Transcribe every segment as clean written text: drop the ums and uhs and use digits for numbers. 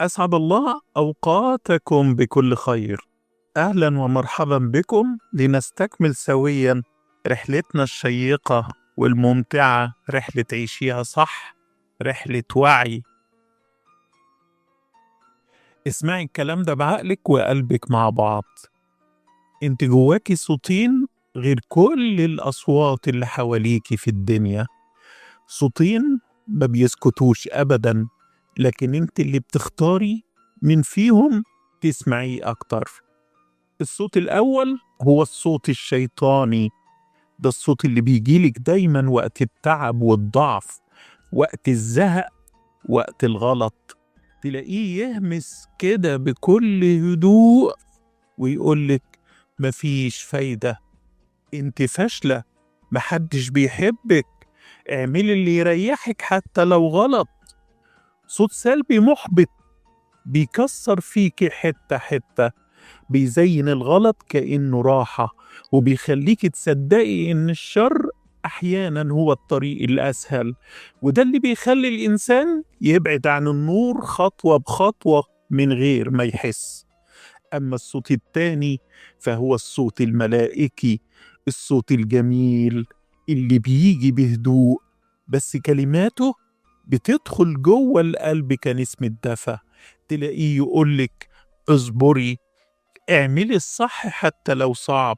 أسعد الله أوقاتكم بكل خير. أهلا ومرحبا بكم لنستكمل سويا رحلتنا الشيقة والممتعة، رحلة عيشيها صح، رحلة وعي. اسمعي الكلام ده بعقلك وقلبك مع بعض. انت جواكي صوتين غير كل الأصوات اللي حواليكي في الدنيا، صوتين ما بيسكتوش أبدا، لكن انت اللي بتختاري من فيهم تسمعيه أكتر. الصوت الأول هو الصوت الشيطاني، ده الصوت اللي بيجيلك دايما وقت التعب والضعف، وقت الزهق، وقت الغلط. تلاقيه يهمس كده بكل هدوء ويقولك مفيش فايدة، انت فاشلة، محدش بيحبك، اعملي اللي يريحك حتى لو غلط. صوت سلبي محبط بيكسر فيكي حتة حتة، بيزين الغلط كأنه راحة، وبيخليك تصدقي إن الشر أحيانا هو الطريق الأسهل، وده اللي بيخلي الإنسان يبعد عن النور خطوة بخطوة من غير ما يحس. أما الصوت التاني فهو الصوت الملائكي، الصوت الجميل اللي بيجي بهدوء، بس كلماته بتدخل جوه القلب كنسمة دفى. تلاقيه يقولك اصبري، اعملي الصح حتى لو صعب،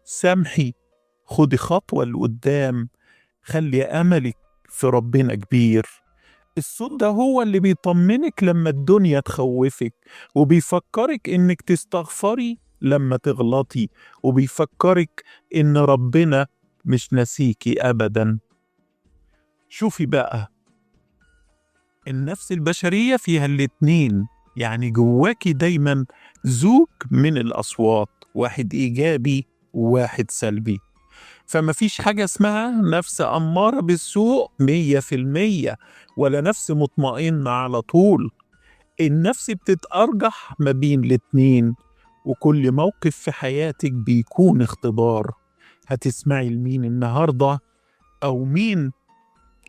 سامحي، خدي خطوة لقدام، خلي أملك في ربنا كبير. الصوت ده هو اللي بيطمنك لما الدنيا تخوفك، وبيفكرك إنك تستغفري لما تغلطي، وبيفكرك إن ربنا مش ناسيكي أبدا. شوفي بقى، النفس البشرية فيها الاتنين، يعني جواكي دايما زوج من الأصوات، واحد إيجابي وواحد سلبي. فما فيش حاجة اسمها نفس أمارة بالسوء 100%، ولا نفس مطمئنة على طول. النفس بتتأرجح ما بين الاتنين، وكل موقف في حياتك بيكون اختبار. هتسمعي لمين النهاردة، أو مين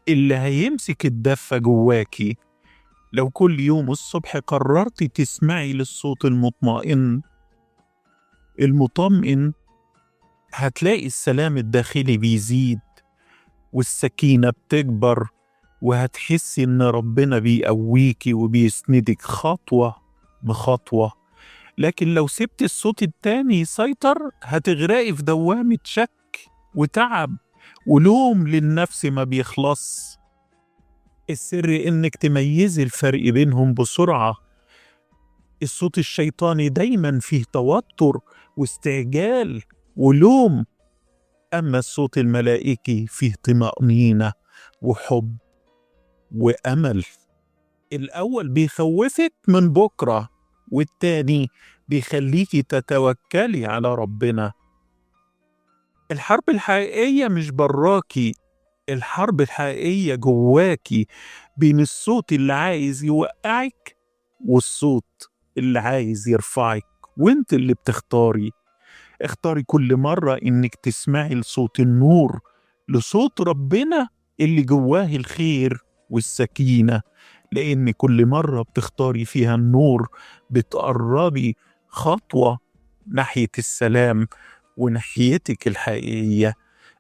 اللي هيمسك الدفة جواكي؟ لو كل يوم الصبح قررتي تسمعي للصوت المطمئن، هتلاقي السلام الداخلي بيزيد والسكينة بتكبر، وهتحسي إن ربنا بيقويكي وبيسندك خطوة بخطوة. لكن لو سبت الصوت التاني يسيطر، هتغرقي في دوامة شك وتعب ولوم للنفس ما بيخلص. السر إنك تميزي الفرق بينهم بسرعة. الصوت الشيطاني دايما فيه توتر واستعجال ولوم، أما الصوت الملائكي فيه طمأنينة وحب وأمل. الأول بيخوفك من بكرة، والتاني بيخليكي تتوكلي على ربنا. الحرب الحقيقية مش براكي، الحرب الحقيقية جواكي، بين الصوت اللي عايز يوقعك والصوت اللي عايز يرفعك، وانت اللي بتختاري. اختاري كل مرة انك تسمعي لصوت النور، لصوت ربنا اللي جواه الخير والسكينة، لأن كل مرة بتختاري فيها النور بتقربي خطوة ناحية السلام وناحيتك الحقيقية.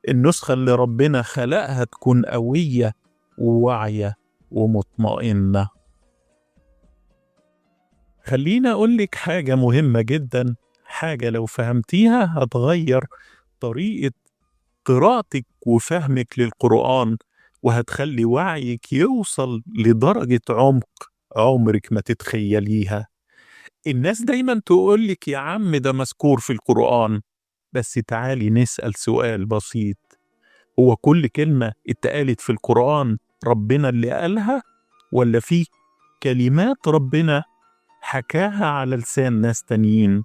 النسخة اللي ربنا خلقها تكون قوية وواعية ومطمئنة. خليني أقولك حاجة مهمة جدا، حاجة لو فهمتيها هتغير طريقة قراءتك وفهمك للقرآن، وهتخلي وعيك يوصل لدرجة عمق عمرك ما تتخيليها. الناس دايما تقولك يا عم ده مذكور في القرآن، بس تعالي نسأل سؤال بسيط، هو كل كلمة اتقالت في القرآن ربنا اللي قالها، ولا في كلمات ربنا حكاها على لسان ناس تانيين؟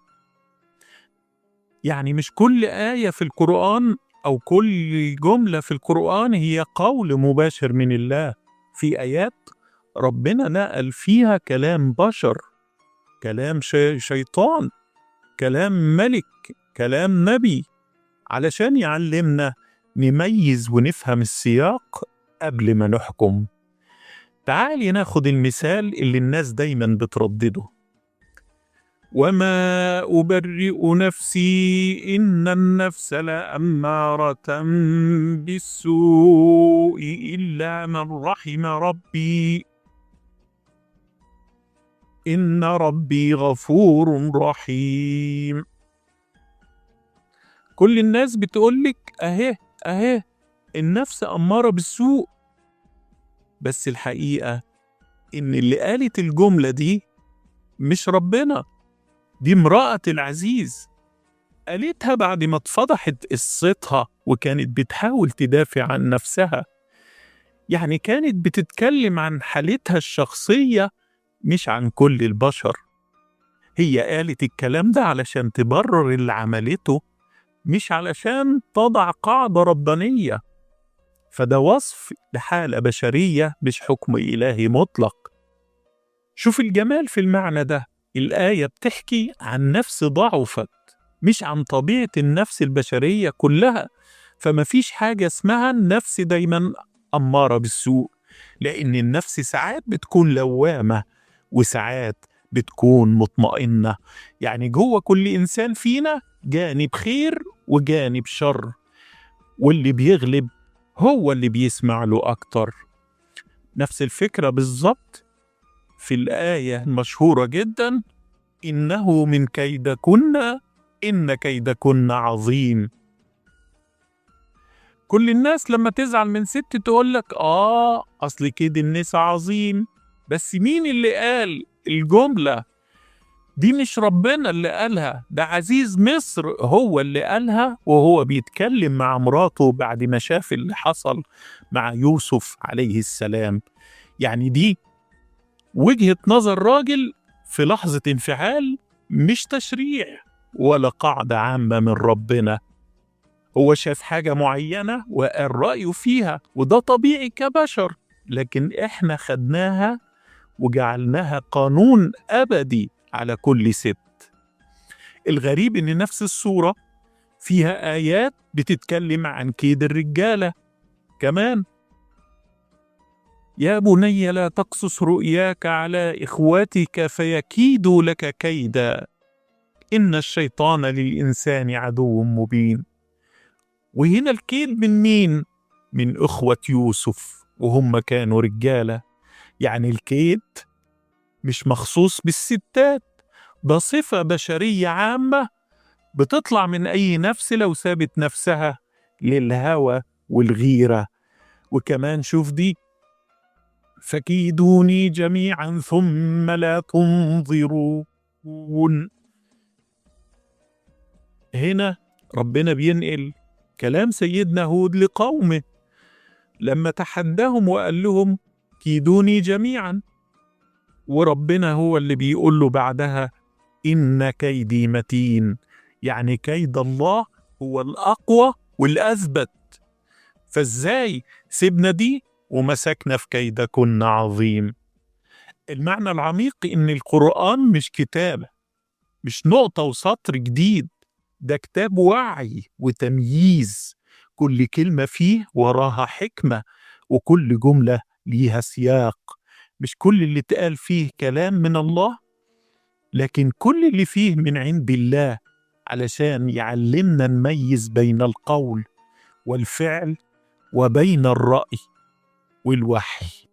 يعني مش كل آية في القرآن أو كل جملة في القرآن هي قول مباشر من الله. في آيات ربنا نقل فيها كلام بشر، كلام شيطان، كلام ملك، كلام نبي، علشان يعلمنا نميز ونفهم السياق قبل ما نحكم. تعالي ناخد المثال اللي الناس دايما بتردده: وما أبرئ نفسي إن النفس لأمارة بالسوء إلا من رحم ربي إن ربي غفور رحيم. كل الناس بتقولك أهي النفس أمارة بالسوء، بس الحقيقة إن اللي قالت الجملة دي مش ربنا، دي امرأة العزيز. قالتها بعد ما اتفضحت قصتها وكانت بتحاول تدافع عن نفسها، يعني كانت بتتكلم عن حالتها الشخصية مش عن كل البشر. هي قالت الكلام ده علشان تبرر اللي عملته، مش علشان تضع قاعدة ربانية. فده وصف لحالة بشرية مش حكم إلهي مطلق. شوف الجمال في المعنى ده، الآية بتحكي عن نفس ضعفت، مش عن طبيعة النفس البشرية كلها. فما فيش حاجة اسمها النفس دايما أمارة بالسوء، لأن النفس ساعات بتكون لوامة وساعات بتكون مطمئنة. يعني جوه كل إنسان فينا جانب خير وجانب شر، واللي بيغلب هو اللي بيسمع له أكتر. نفس الفكرة بالظبط في الآية المشهورة جدا: إنه من كيدكن إن كيدكن عظيم. كل الناس لما تزعل من ست تقولك أصل كيد النساء عظيم، بس مين اللي قال الجملة دي؟ مش ربنا اللي قالها، ده عزيز مصر هو اللي قالها وهو بيتكلم مع مراته بعد ما شاف اللي حصل مع يوسف عليه السلام. يعني دي وجهة نظر راجل في لحظة انفعال، مش تشريع ولا قاعدة عامة من ربنا. هو شاف حاجة معينة وقال رأيه فيها، وده طبيعي كبشر، لكن إحنا خدناها وجعلناها قانون أبدي على كل ست. الغريب إن نفس السورة فيها آيات بتتكلم عن كيد الرجالة كمان: يا بني لا تقصص رؤياك على إخواتك فيكيدوا لك كيدا إن الشيطان للإنسان عدو مبين. وهنا الكيد من مين؟ من إخوة يوسف وهم كانوا رجالة. يعني الكيد مش مخصوص بالستات، ده صفة بشرية عامة بتطلع من أي نفس لو سابت نفسها للهوى والغيرة. وكمان شوف دي: فكيدوني جميعا ثم لا تنظرون. هنا ربنا بينقل كلام سيدنا هود لقومه لما تحداهم وقال لهم كيدوني جميعا، وربنا هو اللي بيقول له بعدها إن كيدي متين. يعني كيد الله هو الأقوى والأثبت. فإزاي سيبنا دي ومسكنا في كيدكن عظيم؟ المعنى العميق إن القرآن مش كتاب، مش نقطة وسطر جديد، ده كتاب وعي وتمييز. كل كلمة فيه وراها حكمة، وكل جملة ليها سياق. مش كل اللي اتقال فيه كلام من الله، لكن كل اللي فيه من عند الله علشان يعلمنا نميز بين القول والفعل وبين الرأي والوحي.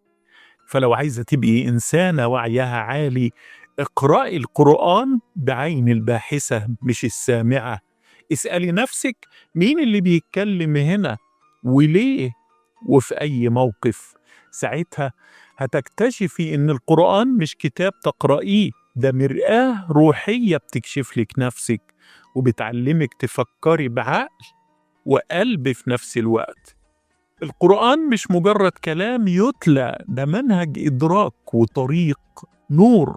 فلو عايزة تبقي إنسانة وعيها عالي، اقرأي القرآن بعين الباحثة مش السامعة. اسألي نفسك مين اللي بيتكلم هنا وليه وفي أي موقف. ساعتها هتكتشفي إن القرآن مش كتاب تقرأيه، ده مرآة روحية بتكشف لك نفسك وبتعلمك تفكري بعقل وقلب في نفس الوقت. القرآن مش مجرد كلام يتلى، ده منهج إدراك وطريق نور.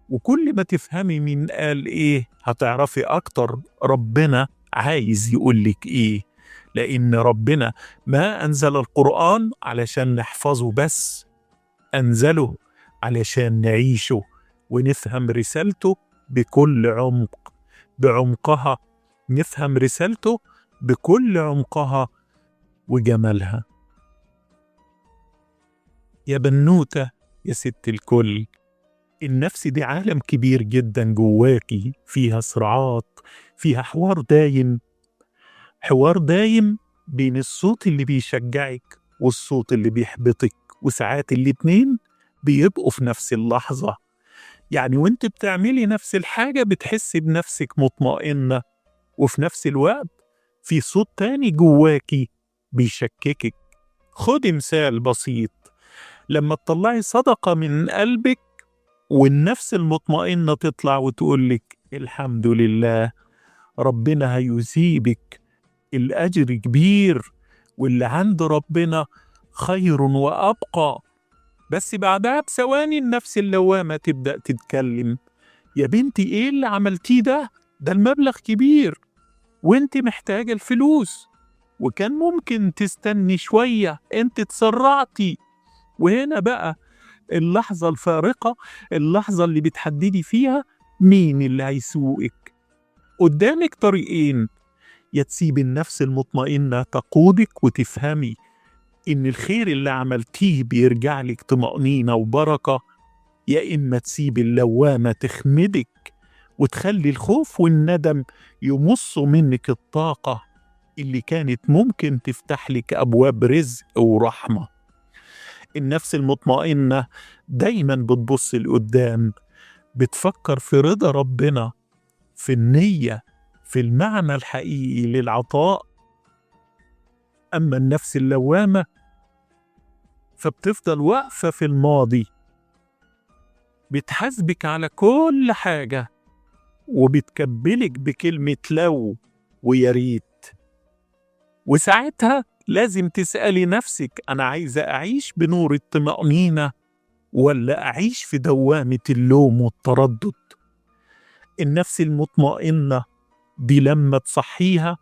وكل ما تفهمي مين قال إيه هتعرفي أكتر ربنا عايز يقولك إيه. لأن ربنا ما أنزل القرآن علشان نحفظه بس، أنزله علشان نعيشه ونفهم رسالته بكل عمق، بعمقها نفهم رسالته بكل عمقها وجمالها. يا بنوتة يا ست الكل، النفس دي عالم كبير جدا جواكي، فيها صراعات، فيها حوار دايم بين الصوت اللي بيشجعك والصوت اللي بيحبطك، وساعات الاتنين بيبقوا في نفس اللحظة. يعني وانت بتعملي نفس الحاجة بتحسي بنفسك مطمئنة، وفي نفس الوقت في صوت تاني جواكي بيشككك. خدي مثال بسيط، لما تطلعي صدقة من قلبك والنفس المطمئنة تطلع وتقولك الحمد لله، ربنا هيثيبك، الأجر كبير، واللي عند ربنا خير وأبقى. بس بعدها بثواني النفس اللوامة تبدأ تتكلم، يا بنتي إيه اللي عملتيه ده المبلغ كبير وانت محتاجة الفلوس، وكان ممكن تستني شوية، انت اتسرعتي. وهنا بقى اللحظة الفارقة، اللحظة اللي بتحددي فيها مين اللي هيسوقك. قدامك طريقين، يا تسيب النفس المطمئنة تقودك وتفهمي إن الخير اللي عملتيه بيرجع لك طمأنينة وبركة، يا إما تسيب اللوامة تخمدك وتخلي الخوف والندم يمصوا منك الطاقة اللي كانت ممكن تفتح لك أبواب رزق ورحمة. النفس المطمئنة دايما بتبص لقدام، بتفكر في رضا ربنا، في النية، في المعنى الحقيقي للعطاء. أما النفس اللوامة فبتفضل واقفة في الماضي، بتحاسبك على كل حاجة وبتكبلك بكلمة لو ويا ريت. وساعتها لازم تسألي نفسك، أنا عايزة أعيش بنور الطمأنينة ولا أعيش في دوامة اللوم والتردد؟ النفس المطمئنة دي لما تصحيها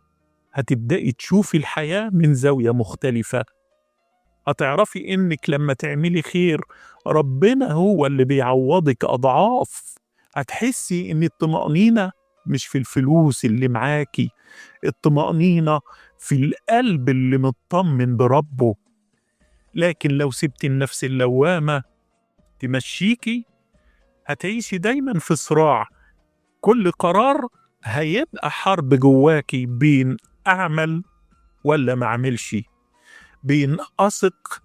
هتبدأي تشوفي الحياة من زاوية مختلفة، هتعرفي إنك لما تعملي خير ربنا هو اللي بيعوضك أضعاف. هتحسي إن الطمأنينة مش في الفلوس اللي معاكي، الطمأنينة في القلب اللي مطمن بربه. لكن لو سبت النفس اللوامة تمشيكي هتعيشي دايما في صراع، كل قرار هيبقى حرب جواكي بين أعمل ولا معملش، بين أثق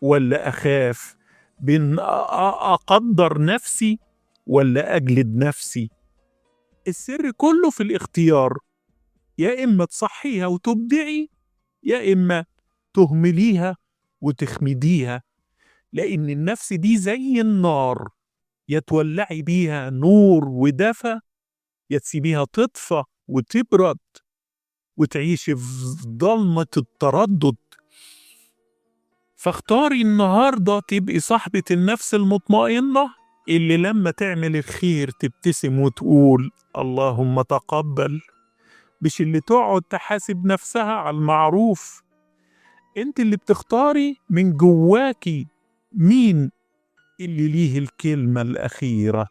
ولا أخاف، بين أقدر نفسي ولا أجلد نفسي. السر كله في الاختيار، يا إما تصحيها وتبدعي، يا إما تهمليها وتخمديها. لأن النفس دي زي النار، يا تولعي بيها نور ودفى، يا تسيبيها تطفى وتبرد وتعيشي في ضلمة التردد. فاختاري النهاردة تبقي صاحبة النفس المطمئنة اللي لما تعمل الخير تبتسم وتقول اللهم تقبل، مش اللي تقعد تحاسب نفسها على المعروف. انت اللي بتختاري من جواكي مين اللي ليه الكلمة الأخيرة.